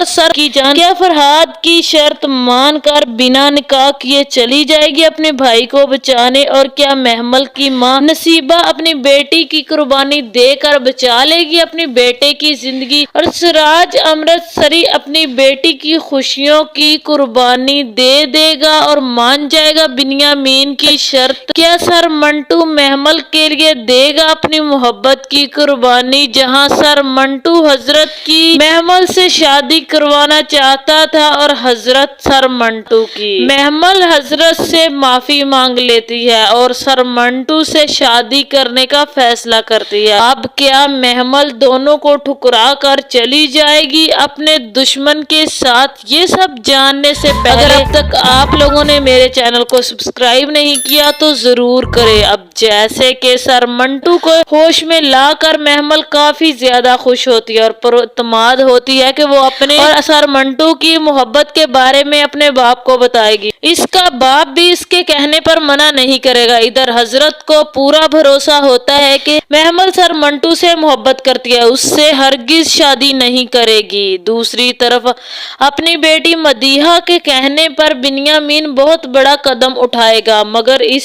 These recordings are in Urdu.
اور سر کی جان کیا فرحاد کی شرط مان کر بنا نکاح کیے چلی جائے گی اپنے بھائی کو بچانے؟ اور کیا محمل کی ماں نصیبہ اپنی بیٹی کی قربانی دے کر بچا لے گی اپنے بیٹے کی زندگی؟ اور سراج امرتسری اپنی بیٹی کی خوشیوں کی قربانی دے گا اور مان جائے گا بنیامین کی شرط؟ کیا سر منٹو محمل کے لیے دے گا اپنی محبت کی قربانی؟ جہاں سر منٹو حضرت کی محمل سے شادی کروانا چاہتا تھا اور حضرت سر منٹو کی محمل حضرت سے معافی مانگ لیتی ہے اور سر منٹو سے شادی کرنے کا فیصلہ کرتی ہے۔ اب کیا محمل دونوں کو ٹھکرا کر چلی جائے گی اپنے دشمن کے ساتھ؟ یہ سب جاننے سے پہلے اگر اب تک آپ لوگوں نے میرے چینل کو سبسکرائب نہیں کیا تو ضرور کرے۔ اب جیسے کہ سر منٹو کو ہوش میں لا کر محمل کافی زیادہ خوش ہوتی ہے اور پراعتماد ہوتی ہے کہ وہ اپنے اور سر منٹو کی محبت کے بارے میں اپنے باپ کو بتائے گی۔ اس کا باپ بھی اس کے کہنے پر منع نہیں کرے گا۔ ادھر حضرت کو پورا بھروسہ ہوتا ہے کہ محمل سر منٹو سے محبت کرتی ہے، اس سے ہرگز شادی نہیں کرے گی۔ دوسری طرف اپنی بیٹی مدیحہ کے کہنے پر بنیامین بہت بڑا قدم اٹھائے گا، مگر اس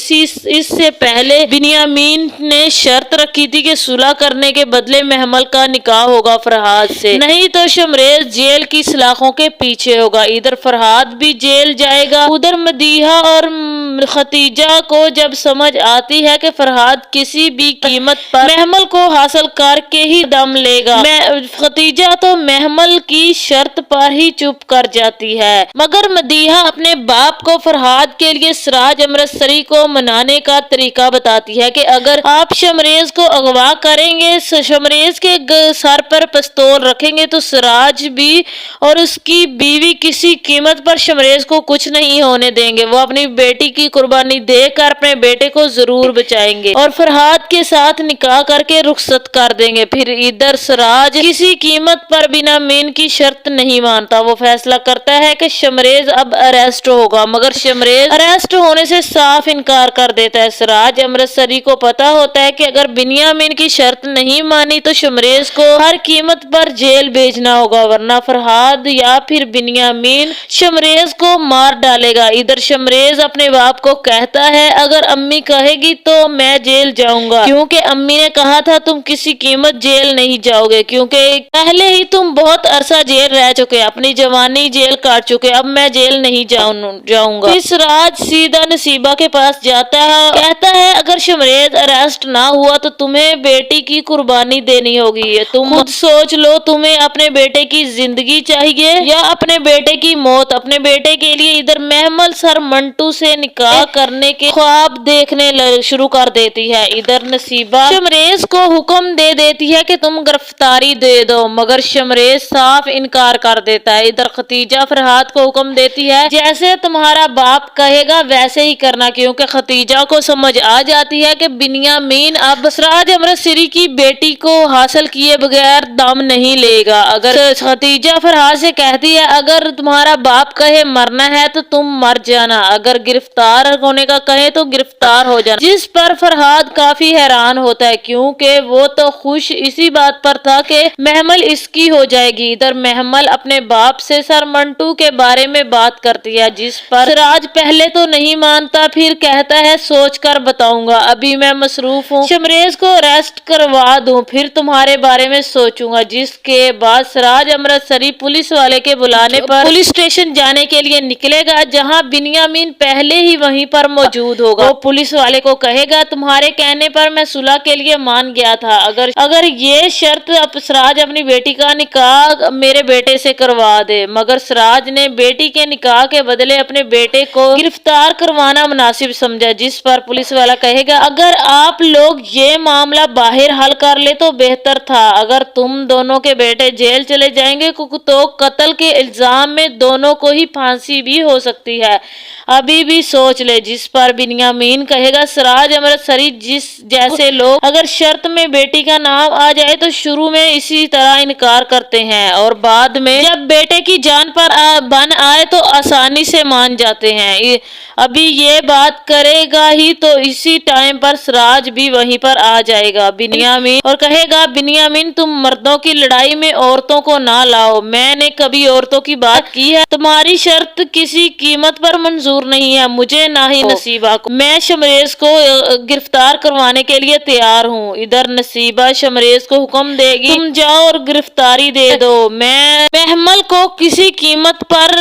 سے پہلے بنیامین نے شرط رکھی تھی کہ صلح کرنے کے بدلے محمل کا نکاح ہوگا فرحاد سے، نہیں تو شمریز جیل کی سلاخوں کے پیچھے ہوگا۔ ادھر فرحاد بھی جیل جائے گا۔ ادھر مدیحہ اور ختیجہ کو جب سمجھ آتی ہے کہ فرحاد کسی بھی قیمت پر محمل کو حاصل کر کے ہی دم لے گا، ختیجہ تو محمل کی شرط پر ہی چپ کر جاتی ہے، مگر مدیحہ اپنے باپ کو فرحاد کے لیے سراج امرتسری کو منانے کا طریقہ بتاتی ہے کہ اگر آپ شمریز کو اغوا کریں گے، شمریز کے سر پر پستول رکھیں گے تو سراج بھی اور اس کی بیوی کسی قیمت پر شمریز کو کچھ نہیں ہونے دیں گے، وہ اپنی بیٹی کی قربانی دے کر اپنے بیٹے کو ضرور بچائیں گے اور فرحاد کے ساتھ نکاح کر کے رخصت کر دیں گے۔ پھر ادھر سراج کسی قیمت پر بنیامین کی شرط نہیں مانتا، وہ فیصلہ کرتا ہے کہ شمریز اب اریسٹ ہوگا، مگر شمریز اریسٹ ہونے سے صاف انکار کر دیتا ہے۔ سراج امرتسری کو پتا ہوتا ہے کہ اگر بنیامین کی شرط نہیں مانی تو شمریز کو ہر قیمت پر جیل بھیجنا ہوگا، ورنہ فرحاد یا پھر بنیامین شمریز کو مار ڈالے گا۔ ادھر شمریز اپنے باپ کو کہتا ہے اگر امی کہے گی تو میں جیل جاؤں گا، کیونکہ امی نے کہا تھا تم کسی قیمت جیل نہیں جاؤ گے، کیونکہ پہلے ہی تم بہت عرصہ جیل رہ چکے، اپنی جوانی جیل کاٹ چکے، اب میں جیل نہیں جاؤں گا۔ اس سراج سیدھا نصیبہ کے پاس جاتا ہے، کہتا ہے اگر شمریز اریسٹ نہ ہوا تو تمہیں بیٹی کی قربانی دینی ہوگی، تم خود سوچ لو تمہیں اپنے بیٹے کی زندگی چاہیے یا اپنے بیٹے کی موت؟ اپنے بیٹے کے لیے ادھر محمل سر منٹو سے نکاح کرنے کے خواب دیکھنے شروع کر دیتی ہے۔ ادھر نصیبہ شمریز کو حکم دے دیتی ہے کہ تم گرفتاری دے دو، مگر شمریز صاف انکار کر دیتا ہے۔ ادھر ختیجہ فرحاد کو حکم دیتی ہے جیسے تمہارا باپ کہے گا ویسے ہی کرنا، کیونکہ ختیجہ کو سمجھ آ جاتی ہے کہ بنیامین اب سراج امرتسری کی بیٹی کو حاصل کیے بغیر دم نہیں لے گا۔ اگر ختیجہ فرحاد سے کہتی ہے اگر تمہارا باپ کہے مرنا ہے تو تم مر جانا، اگر گرفتار ہونے کا کہے تو گرفتار ہو جانا، جس پر فرحاد کافی حیران ہوتا ہے کیونکہ وہ تو خوش اسی بات پر تھا کہ محمل اس کی ہو جائے گی۔ ادھر محمل اپنے باپ سے سر منٹو کے بارے میں بات کرتی ہے، جس پر سراج پہلے تو نہیں مانتا، پھر کہتا ہے سوچ کر بتاؤں گا، ابھی میں مصروف ہوں، شمریز کو اریسٹ کروا دوں پھر تمہارے بارے میں سوچوں گا۔ جس کے بعد سراج امرتسری پولیس والے کے بلانے پر پولیس اسٹیشن جانے کے لیے نکلے گا، جہاں بنیامین پہلے ہی وہیں پر موجود ہوگا۔ وہ پولیس والے کو کہے گا تمہارے کہنے پر میں صلح کے لیے مان گیا تھا، اگر یہ شرط سراج اپنی بیٹی کا نکاح میرے بیٹے سے کروا دے، مگر سراج نے بیٹی کے نکاح کے بدلے اپنے بیٹے کو گرفتار کروانا مناسب سمجھا، جس پر پولیس والا کہے گا اگر آپ لوگ یہ معاملہ باہر حل کر لے تو بہتر تھا، اگر تم دونوں کے بیٹے جیل چلے جائیں گے تو قتل کے الزام میں دونوں کو ہی پھانسی بھی ہو سکتی ہے، ابھی بھی سوچ لے۔ جس پر بنیامین کہے گا سراج امرتسری جیسے لوگ اگر شرط میں بیٹی کا نام آ جائے تو شروع میں اسی طرح انکار کرتے ہیں اور بعد میں جب بیٹے کی جان پر بن آئے تو آسانی سے مان جاتے ہیں، ابھی یہ بات کرے گا ہی تو اسی ٹائم پر سراج بھی وہیں پر آ جائے گا بنیامین اور کہے گا بنیامین تم مردوں کی لڑائی میں عورتوں کو نہ لاؤ، میں نے کبھی عورتوں کی بات کی ہے؟ تمہاری شرط کسی قیمت پر منظور نہیں ہے مجھے نہ ہی نصیبہ کو، میں شمریز کو گرفتار کروانے کے لیے تیار ہوں۔ ادھر نصیبہ شمریز کو حکم دے گی تم جاؤ اور گرفتاری دے دو، میں محمل کو کسی قیمت پر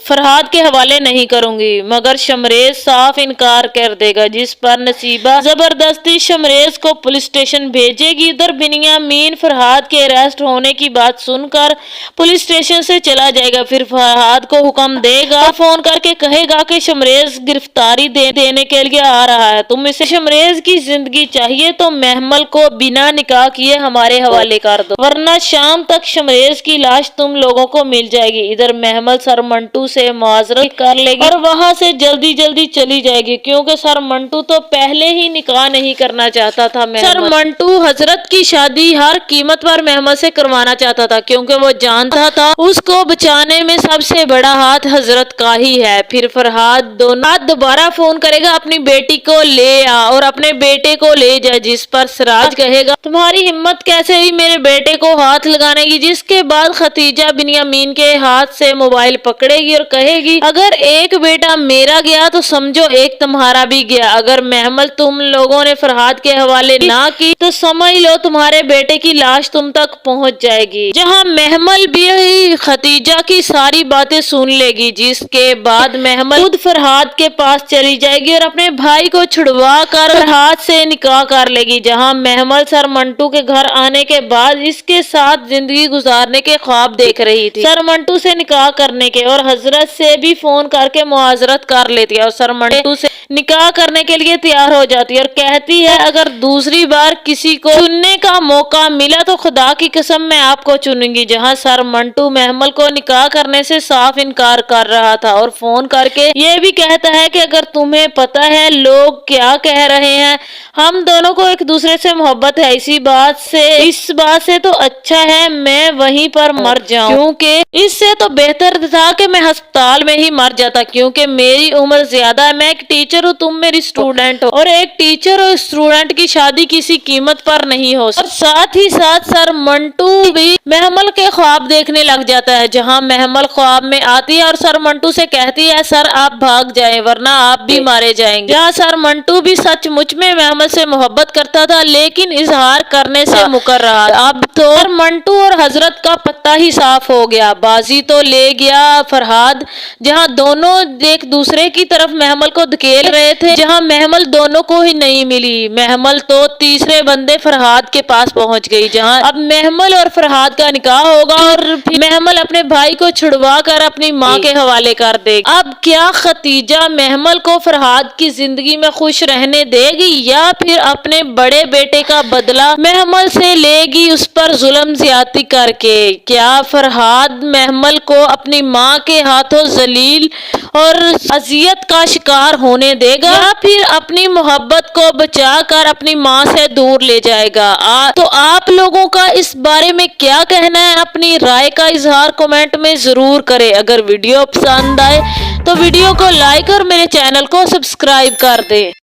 فرہاد کے حوالے نہیں کروں گی۔ مگر شمریز صاف انکار کر دے گا، جس پر نصیبہ زبردستی شمریز کو پولیس اسٹیشن بھیجے گی۔ ادھر بنیامین فرہاد کے اریسٹ ہونے کی بات سن کر پولیس اسٹیشن سے چلا جائے گا، پھر فرہاد کو حکم دے گا، فون کر کے کہے گا کہ شمریز گرفتاری دینے کے لیے آ رہا ہے، تم اسے شمریز کی زندگی چاہیے تو محمل کو بنا نکاح کیے ہمارے حوالے کر دو، ورنہ شام تک شمریز کی لاش تم لوگوں کو مل جائے گی۔ ادھر محمل سر منٹو سے معذرت کر لے گی اور وہاں سے جلدی چلی جائے گی، کیونکہ سر منٹو تو پہلے ہی نکاح نہیں کرنا چاہتا تھا۔ سر منٹو حضرت کی شادی ہر قیمت پر محمل سے کروانا چاہتا تھا، کیونکہ وہ جانتا تھا اس کو بچانے میں سب سے بڑا ہاتھ حضرت کا ہی ہے۔ پھر فرہاد دوبارہ فون کرے گا اپنی بیٹی کو لے آ اور اپنے بیٹے کو لے جا، جس پر سراج کہے گا تمہاری ہمت کیسے ہوئی میرے بیٹے کو ہاتھ لگانے کی، جس کے بعد ختیجہ بنیامین کے ہاتھ سے موبائل پکڑے گی اور کہے گی اگر ایک بیٹا میرا گیا تو سمجھو ایک تمہارا بھی گیا، اگر محمل تم لوگوں نے فرہاد کے حوالے نہ کی تو سمجھ لو تمہارے بیٹے کی لاش تم تک پہنچ جائے گی۔ جہاں محمل بھی ختیجہ کی ساری باتیں سن لے گی، جس کے بعد محمل خود فرہاد کے پاس چلی جائے گی اور اپنے بھائی کو چھڑوا کر فرہاد سے نکاح کر لے گی۔ جہاں محمل سر منٹو کے گھر آنے کے بعد اس کے ساتھ زندگی گزارنے کے خواب دیکھ رہی تھی، سر منٹو سے نکاح کرنے کے، اور حضرت سے بھی فون کر کے معذرت کر لیتی ہے اور سر منٹو سے نکاح کرنے کے لیے تیار ہو جاتی ہے اور کہتی ہے اگر دوسری بار کسی کو چننے کا موقع ملا تو خدا کی قسم میں آپ کو چنوں گی۔ جہاں سر منٹو محمل کو نکاح کرنے سے صاف انکار کر رہا تھا اور فون کر کے یہ بھی کہتا ہے کہ اگر تمہیں پتا ہے لوگ کیا کہہ رہے ہیں، ہم دونوں کو ایک دوسرے سے محبت ہے، اس بات سے تو اچھا ہے میں وہیں پر مر جاؤں، کیونکہ اس سے تو بہتر تھا کہ میں ہسپتال میں ہی مر جاتا، کیونکہ میری عمر زیادہ ہے، میں ایک ٹیچر ہوں، تم میری اسٹوڈنٹ ہو، اور ایک ٹیچر اور اسٹوڈنٹ کی شادی کسی قیمت پر نہیں ہو سکتی۔ اور ساتھ ہی ساتھ سر منٹو بھی محمل کے خواب دیکھنے لگ جاتا ہے، جہاں محمل خواب میں آتی ہے اور سر منٹو سے کہتی ہے سر آپ بھاگ جائیں ورنہ آپ بھی مارے جائیں گے۔ جہاں سر منٹو بھی سچ مچ میں محمل سے محبت کرتا تھا لیکن اظہار کرنے سے مکر رہا تھا۔ اب تو سر منٹو اور حضرت کا پتہ ہی صاف ہو گیا، بازی تو لے گیا فرہاد، جہاں دونوں ایک دوسرے کی طرف محمل کو دھکیل رہے تھے، جہاں محمل دونوں کو ہی نہیں ملی، محمل تو تیسرے بندے فرہاد کے پاس پہنچ گئی، جہاں اب محمل اور فرہاد کا نکاح ہوگا اور محمل اپنے بھائی کو چھڑوا کر اپنی ماں کے حوالے کر دے گی۔ اب کیا ختیجہ محمل کو فرہاد کی زندگی میں خوش رہنے دے گی یا پھر اپنے بڑے بیٹے کا بدلہ محمل سے لے گی اس پر ظلم زیادتی کر کے؟ کیا فرہاد محمل کو اپنی ماں کے ہاتھوں ذلیل اور اذیت کا شکار ہونے دے گا یا پھر اپنی محبت کو بچا کر اپنی ماں سے دور لے جائے گا؟ تو آپ لوگوں کا اس بارے میں کیا کہنا ہے؟ اپنی رائے کا اظہار کمنٹ میں ضرور کریں۔ اگر ویڈیو پسند آئے تو ویڈیو کو لائک اور میرے چینل کو سبسکرائب کر دیں۔